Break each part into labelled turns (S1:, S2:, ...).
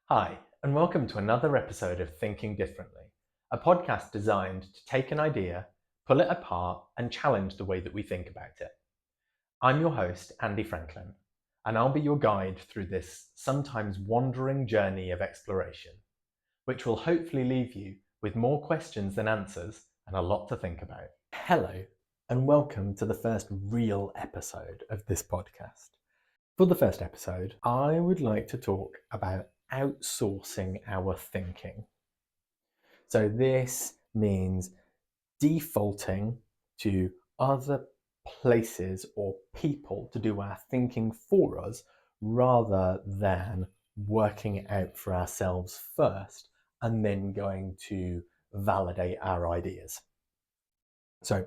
S1: Hi, and welcome to another episode of Thinking Differently, a podcast designed to take an idea, pull it apart, and challenge the way that we think about it. I'm your host, Andy Franklin, and I'll be your guide through this sometimes wandering journey of exploration, which will hopefully leave you with more questions than answers and a lot to think about. Hello, and welcome to the first real episode of this podcast. For the first episode, I would like to talk about outsourcing our thinking. So this means defaulting to other places or people to do our thinking for us rather than working it out for ourselves first and then going to validate our ideas. So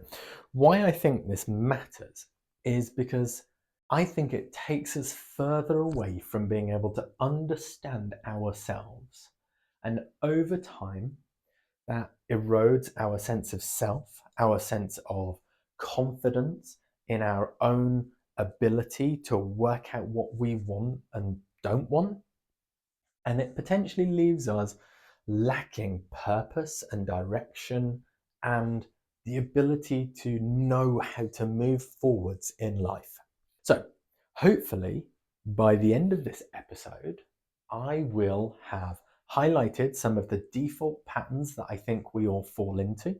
S1: why I think this matters is because I think it takes us further away from being able to understand ourselves. And over time, that erodes our sense of self, our sense of confidence in our own ability to work out what we want and don't want. And it potentially leaves us lacking purpose and direction and the ability to know how to move forwards in life. So, hopefully, by the end of this episode, I will have highlighted some of the default patterns that I think we all fall into,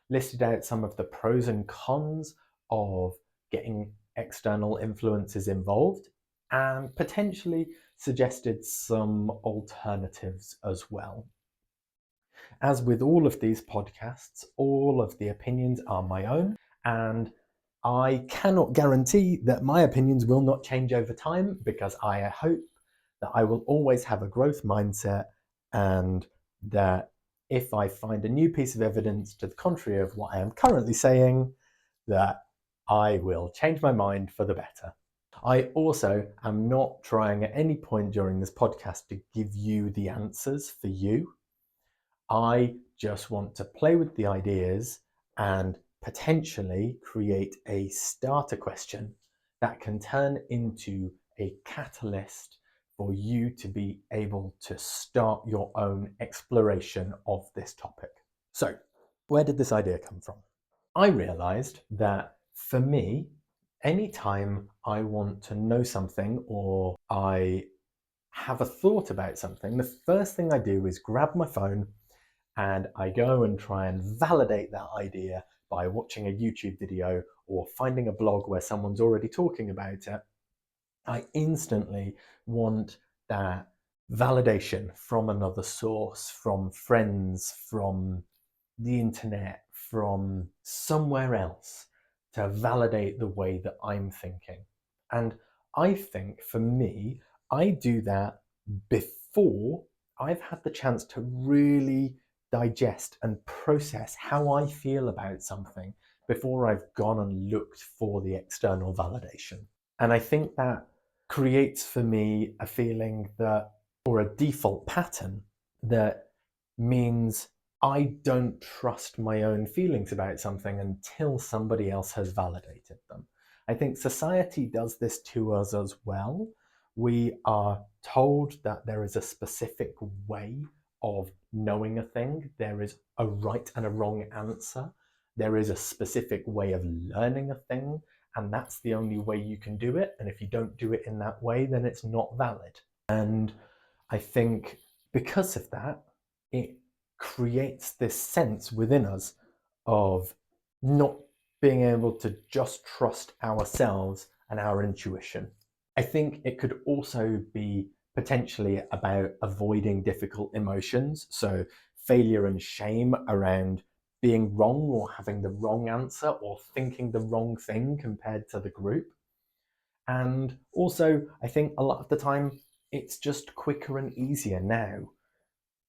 S1: listed out some of the pros and cons of getting external influences involved, and potentially suggested some alternatives as well. As with all of these podcasts, all of the opinions are my own, and I cannot guarantee that my opinions will not change over time because I hope that I will always have a growth mindset and that if I find a new piece of evidence to the contrary of what I am currently saying, that I will change my mind for the better. I also am not trying at any point during this podcast to give you the answers for you. I just want to play with the ideas and potentially create a starter question that can turn into a catalyst for you to be able to start your own exploration of this topic. So, where did this idea come from? I realized that for me, anytime I want to know something or I have a thought about something, the first thing I do is grab my phone and I go and try and validate that idea by watching a YouTube video or finding a blog where someone's already talking about it. I instantly want that validation from another source, from friends, from the internet, from somewhere else to validate the way that I'm thinking. And I think for me, I do that before I've had the chance to really digest and process how I feel about something before I've gone and looked for the external validation. And I think that creates for me a feeling that, or a default pattern that means I don't trust my own feelings about something until somebody else has validated them. I think society does this to us as well. We are told that there is a specific way of knowing a thing. There is a right and a wrong answer. There is a specific way of learning a thing, and that's the only way you can do it. And if you don't do it in that way, then it's not valid. And I think because of that, it creates this sense within us of not being able to just trust ourselves and our intuition. I think it could also be potentially about avoiding difficult emotions. So, failure and shame around being wrong or having the wrong answer or thinking the wrong thing compared to the group. And also, I think a lot of the time it's just quicker and easier now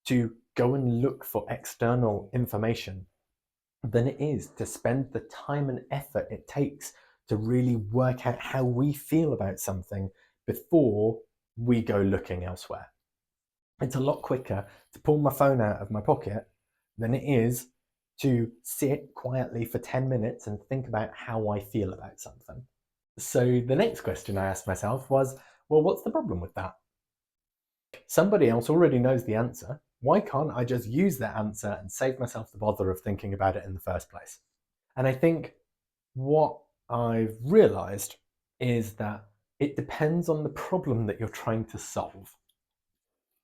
S1: to go and look for external information than it is to spend the time and effort it takes to really work out how we feel about something before we go looking elsewhere. It's a lot quicker to pull my phone out of my pocket than it is to sit quietly for 10 minutes and think about how I feel about something. So the next question I asked myself was, well, what's the problem with that? Somebody else already knows the answer. Why can't I just use that answer and save myself the bother of thinking about it in the first place? And I think what I've realized is that it depends on the problem that you're trying to solve.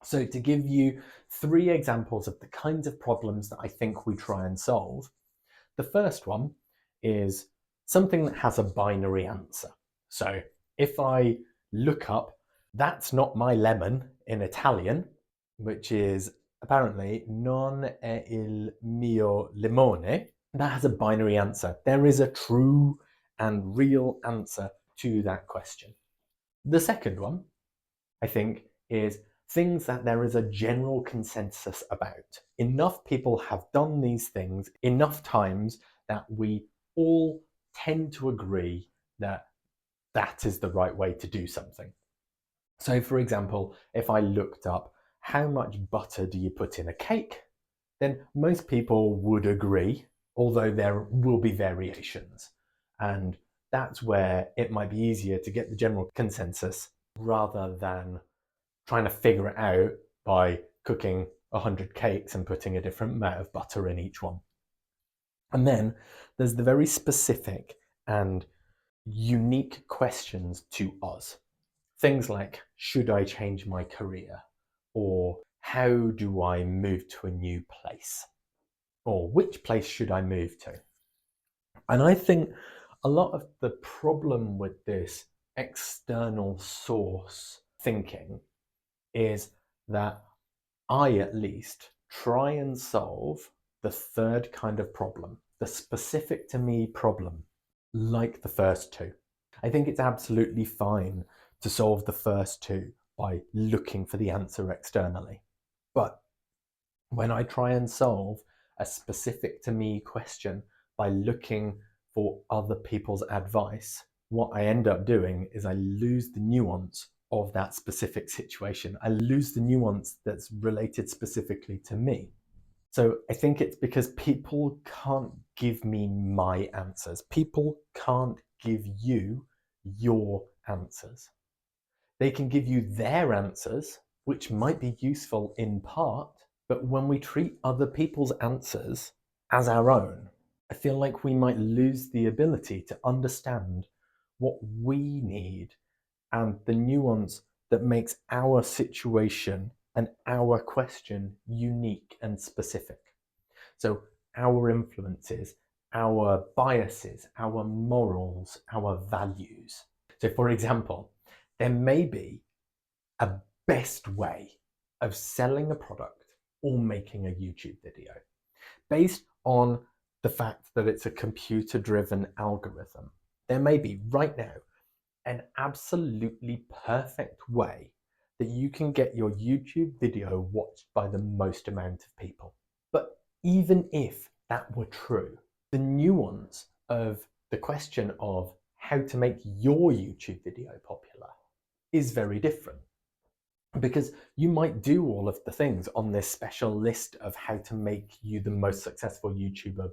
S1: So, to give you 3 examples of the kinds of problems that I think we try and solve, the first one is something that has a binary answer. So, if I look up, "That's not my lemon" in Italian, which is apparently "non è il mio limone," that has a binary answer. There is a true and real answer to that question. The second one, I think, is things that there is a general consensus about. Enough people have done these things enough times that we all tend to agree that that is the right way to do something. So, for example, if I looked up how much butter do you put in a cake, then most people would agree, although there will be variations. And that's where it might be easier to get the general consensus rather than trying to figure it out by cooking 100 cakes and putting a different amount of butter in each one. And then there's the very specific and unique questions to us. Things like, should I change my career? Or how do I move to a new place? Or which place should I move to? And I think a lot of the problem with this external source thinking is that I, at least, try and solve the third kind of problem, the specific to me problem, like the first two. I think it's absolutely fine to solve the first two by looking for the answer externally. But when I try and solve a specific to me question by looking for other people's advice, what I end up doing is I lose the nuance of that specific situation. I lose the nuance that's related specifically to me. So I think it's because people can't give me my answers. People can't give you your answers. They can give you their answers, which might be useful in part, but when we treat other people's answers as our own, I feel like we might lose the ability to understand what we need and the nuance that makes our situation and our question unique and specific. So, our influences, our biases, our morals, our values. So, for example, there may be a best way of selling a product or making a YouTube video based on the fact that it's a computer driven algorithm. There may be right now an absolutely perfect way that you can get your YouTube video watched by the most amount of people. But even if that were true, the nuance of the question of how to make your YouTube video popular is very different. Because you might do all of the things on this special list of how to make you the most successful YouTuber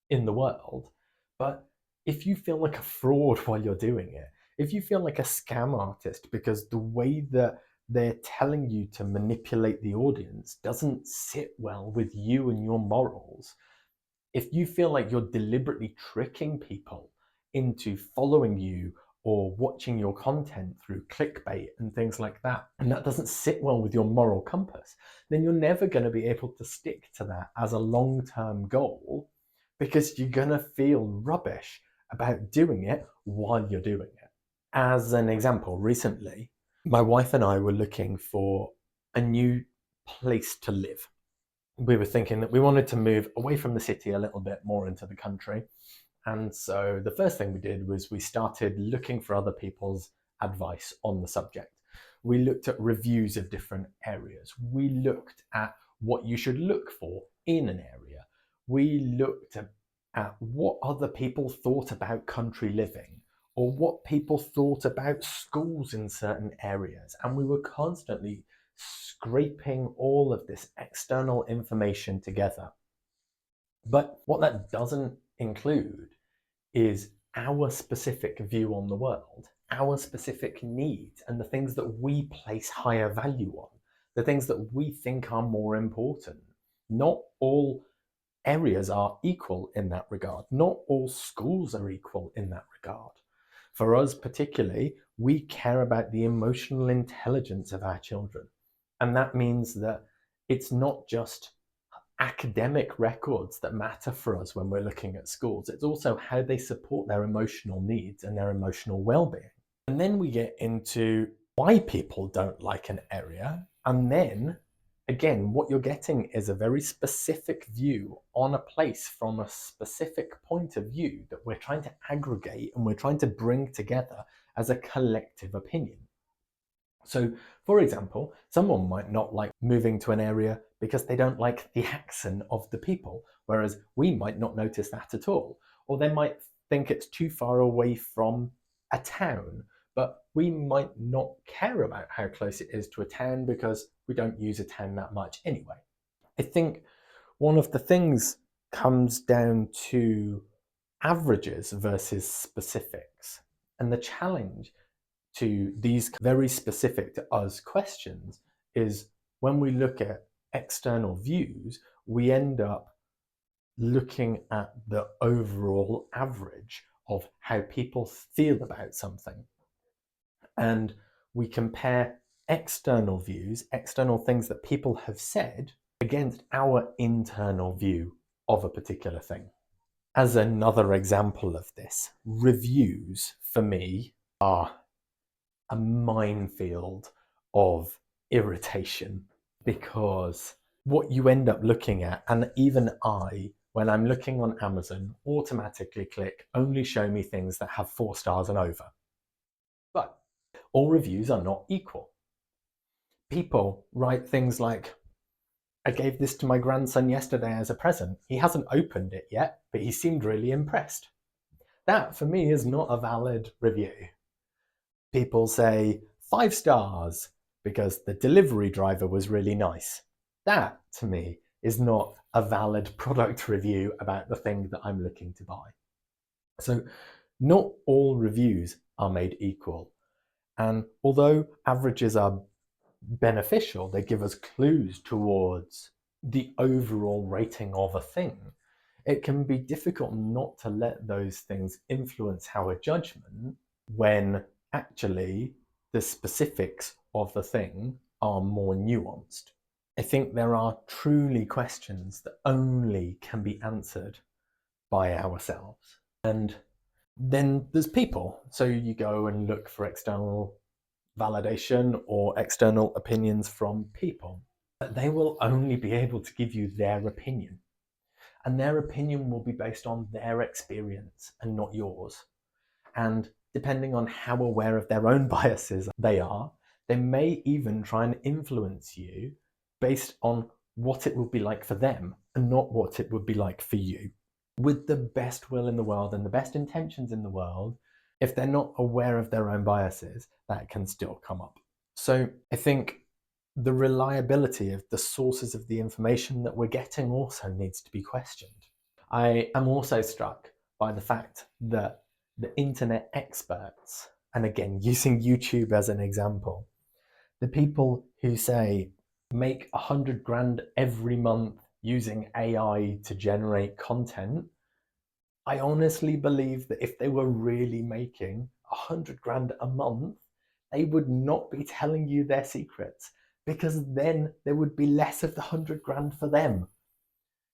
S1: in the world, but if you feel like a fraud while you're doing it, if you feel like a scam artist because the way that they're telling you to manipulate the audience doesn't sit well with you and your morals, if you feel like you're deliberately tricking people into following you or watching your content through clickbait and things like that, and that doesn't sit well with your moral compass, then you're never going to be able to stick to that as a long-term goal because you're going to feel rubbish about doing it while you're doing it. As an example, recently, my wife and I were looking for a new place to live. We were thinking that we wanted to move away from the city a little bit more into the country. And so the first thing we did was we started looking for other people's advice on the subject. We looked at reviews of different areas. We looked at what you should look for in an area. We looked at what other people thought about country living or what people thought about schools in certain areas. And we were constantly scraping all of this external information together. But what that doesn't include is our specific view on the world, our specific needs, and the things that we place higher value on, the things that we think are more important. Not all areas are equal in that regard. Not all schools are equal in that regard. For us, particularly, we care about the emotional intelligence of our children. And that means that it's not just academic records that matter for us when we're looking at schools. It's also how they support their emotional needs and their emotional well-being. And then we get into why people don't like an area. And then, again, what you're getting is a very specific view on a place from a specific point of view that we're trying to aggregate and we're trying to bring together as a collective opinion. So, for example, someone might not like moving to an area because they don't like the accent of the people, whereas we might not notice that at all. Or they might think it's too far away from a town, but we might not care about how close it is to a town because we don't use a town that much anyway. I think one of the things comes down to averages versus specifics. And the challenge to these very specific to us questions is when we look at external views, we end up looking at the overall average of how people feel about something. And we compare external views, external things that people have said, against our internal view of a particular thing. As another example of this, reviews for me are a minefield of irritation, because what you end up looking at, and even I, when I'm looking on Amazon, automatically click only show me things that have 4 stars and over. But all reviews are not equal. People write things like, I gave this to my grandson yesterday as a present. He hasn't opened it yet, but he seemed really impressed. That, for me, is not a valid review. People say 5 stars because the delivery driver was really nice. That, to me, is not a valid product review about the thing that I'm looking to buy. So not all reviews are made equal. And although averages are beneficial, they give us clues towards the overall rating of a thing, it can be difficult not to let those things influence our judgment when actually the specifics of the thing are more nuanced. I think there are truly questions that only can be answered by ourselves. And then there's people. So you go and look for external validation or external opinions from people. But they will only be able to give you their opinion. And their opinion will be based on their experience and not yours. And depending on how aware of their own biases they are, they may even try and influence you based on what it would be like for them and not what it would be like for you. With the best will in the world and the best intentions in the world, if they're not aware of their own biases, that can still come up. So I think the reliability of the sources of the information that we're getting also needs to be questioned. I am also struck by the fact that the internet experts, and again, using YouTube as an example, the people who say, make 100 grand every month using AI to generate content, I honestly believe that if they were really making 100 grand a month, they would not be telling you their secrets, because then there would be less of the 100 grand for them.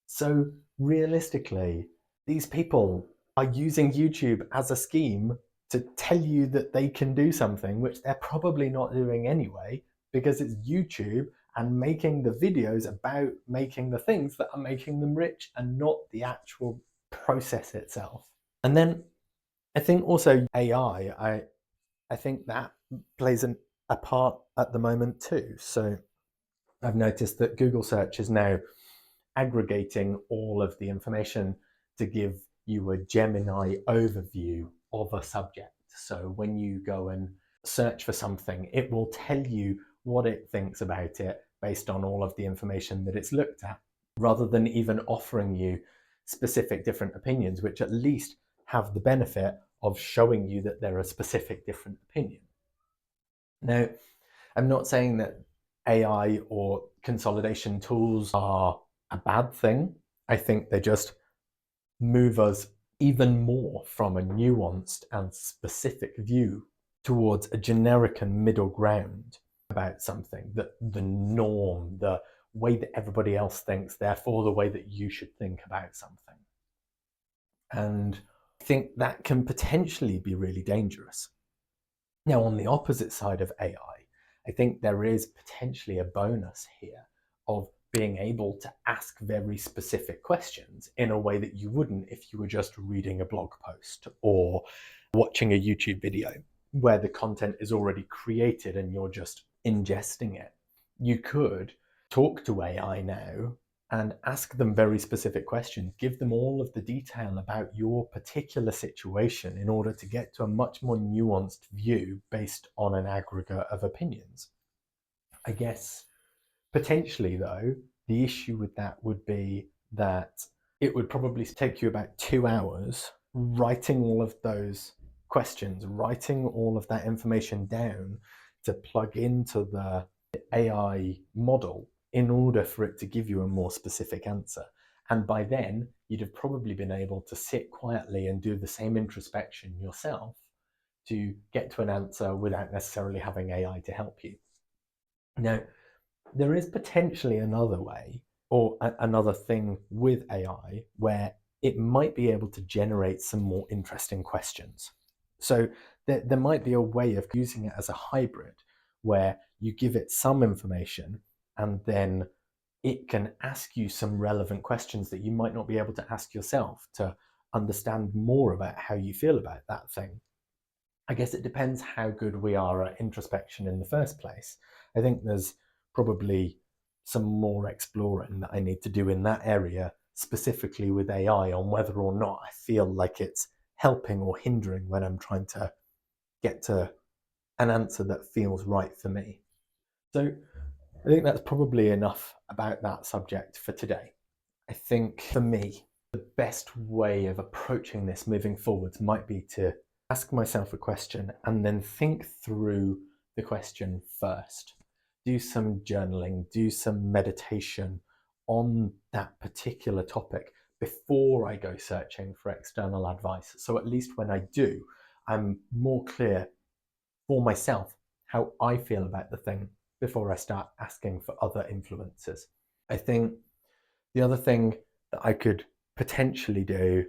S1: So realistically, these people are using YouTube as a scheme to tell you that they can do something which they're probably not doing anyway, because it's YouTube and making the videos about making the things that are making them rich and not the actual process itself. And then I think also AI, I think that plays a part at the moment too. So I've noticed that Google search is now aggregating all of the information to give you a Gemini overview of a subject. So when you go and search for something, it will tell you what it thinks about it based on all of the information that it's looked at, rather than even offering you specific different opinions, which at least have the benefit of showing you that there are specific different opinions. Now, I'm not saying that AI or consolidation tools are a bad thing. I think they just move us even more from a nuanced and specific view towards a generic and middle ground about something, that the norm, the way that everybody else thinks, therefore the way that you should think about something. And I think that can potentially be really dangerous. Now, on the opposite side of AI, I think there is potentially a bonus here of being able to ask very specific questions in a way that you wouldn't if you were just reading a blog post or watching a YouTube video where the content is already created and you're just ingesting it. You could talk to AI now and ask them very specific questions, give them all of the detail about your particular situation in order to get to a much more nuanced view based on an aggregate of opinions. I guess potentially, though, the issue with that would be that it would probably take you about 2 hours writing all of those questions, writing all of that information down to plug into the AI model in order for it to give you a more specific answer. And by then, you'd have probably been able to sit quietly and do the same introspection yourself to get to an answer without necessarily having AI to help you. Now, there is potentially another way or another thing with AI where it might be able to generate some more interesting questions. So there might be a way of using it as a hybrid where you give it some information and then it can ask you some relevant questions that you might not be able to ask yourself to understand more about how you feel about that thing. I guess it depends how good we are at introspection in the first place. I think there's probably some more exploring that I need to do in that area, specifically with AI, on whether or not I feel like it's helping or hindering when I'm trying to get to an answer that feels right for me. So I think that's probably enough about that subject for today. I think for me, the best way of approaching this moving forwards might be to ask myself a question and then think through the question first. Do some journaling, do some meditation on that particular topic before I go searching for external advice. So at least when I do, I'm more clear for myself how I feel about the thing before I start asking for other influences. I think the other thing that I could potentially do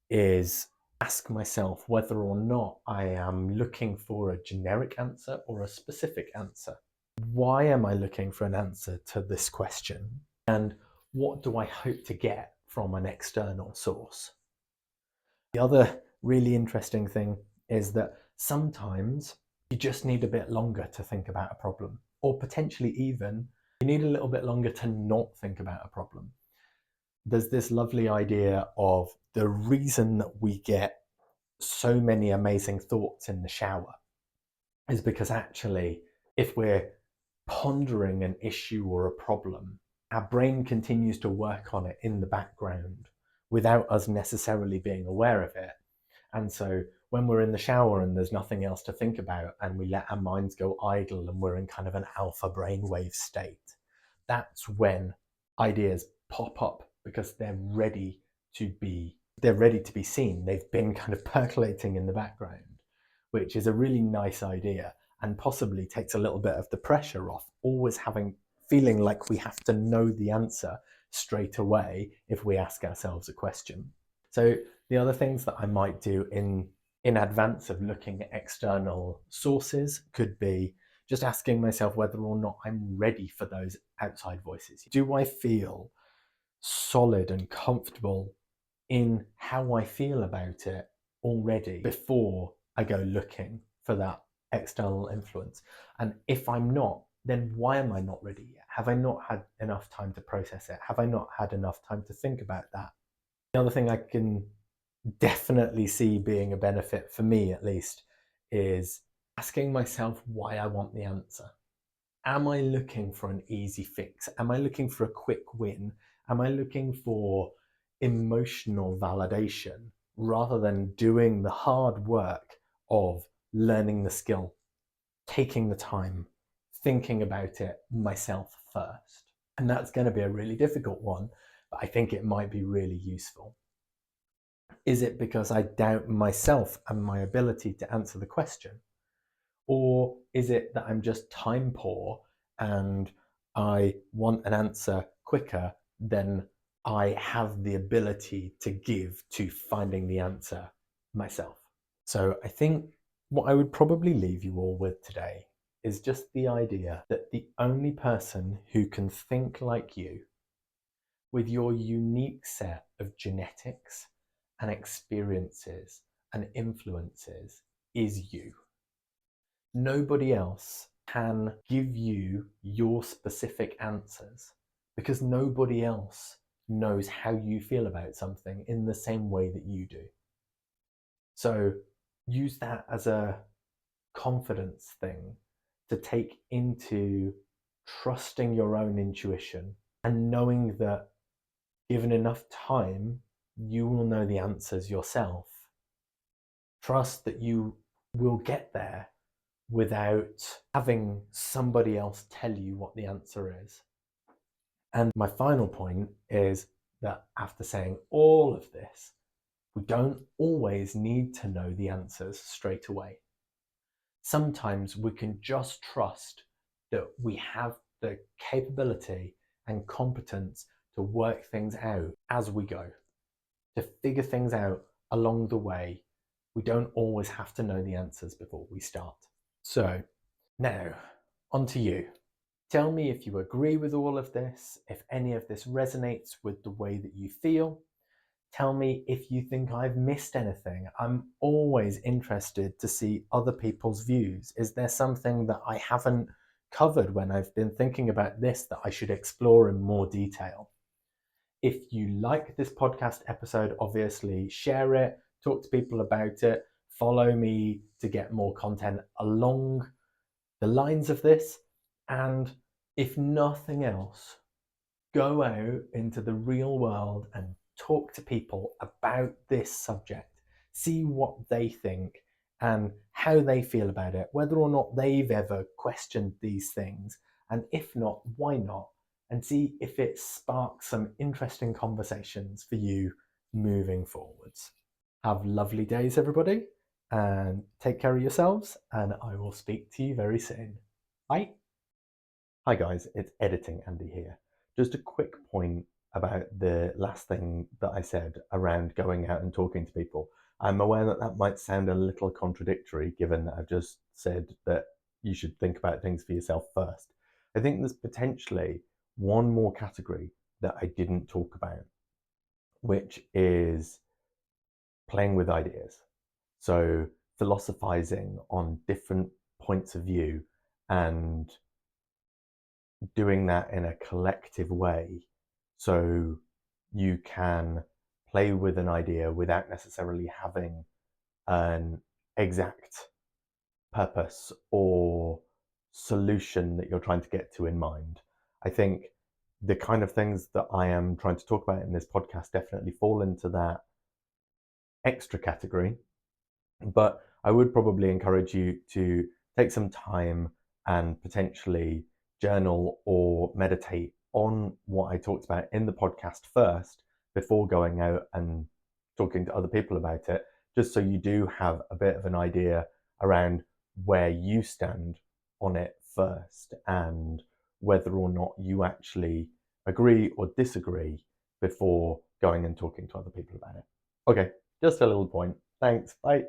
S1: is ask myself whether or not I am looking for a generic answer or a specific answer. Why am I looking for an answer to this question? And what do I hope to get from an external source? The other really interesting thing is that sometimes you just need a bit longer to think about a problem, or potentially even you need a little bit longer to not think about a problem. There's this lovely idea of the reason that we get so many amazing thoughts in the shower is because actually, if we're pondering an issue or a problem, our brain continues to work on it in the background without us necessarily being aware of it. And so when we're in the shower and there's nothing else to think about and we let our minds go idle and we're in kind of an alpha brainwave state, that's when ideas pop up because they're ready to be seen. They've been kind of percolating in the background, which is a really nice idea and possibly takes a little bit of the pressure off always feeling like we have to know the answer straight away if we ask ourselves a question. So the other things that I might do in advance of looking at external sources could be just asking myself whether or not I'm ready for those outside voices. Do I feel solid and comfortable in how I feel about it already before I go looking for that external influence? And if I'm not, then why am I not ready yet? Have I not had enough time to process it? Have I not had enough time to think about that? The other thing I can definitely see being a benefit, for me at least, is asking myself why I want the answer. Am I looking for an easy fix? Am I looking for a quick win? Am I looking for emotional validation rather than doing the hard work of learning the skill, taking the time, thinking about it myself first. And that's going to be a really difficult one, but I think it might be really useful. Is it because I doubt myself and my ability to answer the question? Or is it that I'm just time poor and I want an answer quicker than I have the ability to give to finding the answer myself? So I think what I would probably leave you all with today is just the idea that the only person who can think like you, with your unique set of genetics and experiences and influences, is you. Nobody else can give you your specific answers because nobody else knows how you feel about something in the same way that you do. So use that as a confidence thing to take into trusting your own intuition and knowing that given enough time, you will know the answers yourself. Trust that you will get there without having somebody else tell you what the answer is. And my final point is that after saying all of this, we don't always need to know the answers straight away. Sometimes we can just trust that we have the capability and competence to work things out as we go, to figure things out along the way. We don't always have to know the answers before we start. So now, on to you. Tell me if you agree with all of this, if any of this resonates with the way that you feel. Tell me if you think I've missed anything. I'm always interested to see other people's views. Is there something that I haven't covered when I've been thinking about this that I should explore in more detail? If you like this podcast episode, obviously share it, talk to people about it, follow me to get more content along the lines of this. And if nothing else, go out into the real world and talk to people about this subject. See what they think and how they feel about it, whether or not they've ever questioned these things. And if not, why not? And see if it sparks some interesting conversations for you moving forwards. Have lovely days, everybody, and take care of yourselves. And I will speak to you very soon. Bye. Hi guys, it's Editing Andy here. Just a quick point about the last thing that I said around going out and talking to people. I'm aware that that might sound a little contradictory given that I've just said that you should think about things for yourself first. I think there's potentially one more category that I didn't talk about, which is playing with ideas. So philosophizing on different points of view and doing that in a collective way so you can play with an idea without necessarily having an exact purpose or solution that you're trying to get to in mind. I think the kind of things that I am trying to talk about in this podcast definitely fall into that extra category, but I would probably encourage you to take some time and potentially journal or meditate on what I talked about in the podcast first before going out and talking to other people about it, just so you do have a bit of an idea around where you stand on it first and whether or not you actually agree or disagree before going and talking to other people about it. Okay, just a little point. Thanks. Bye.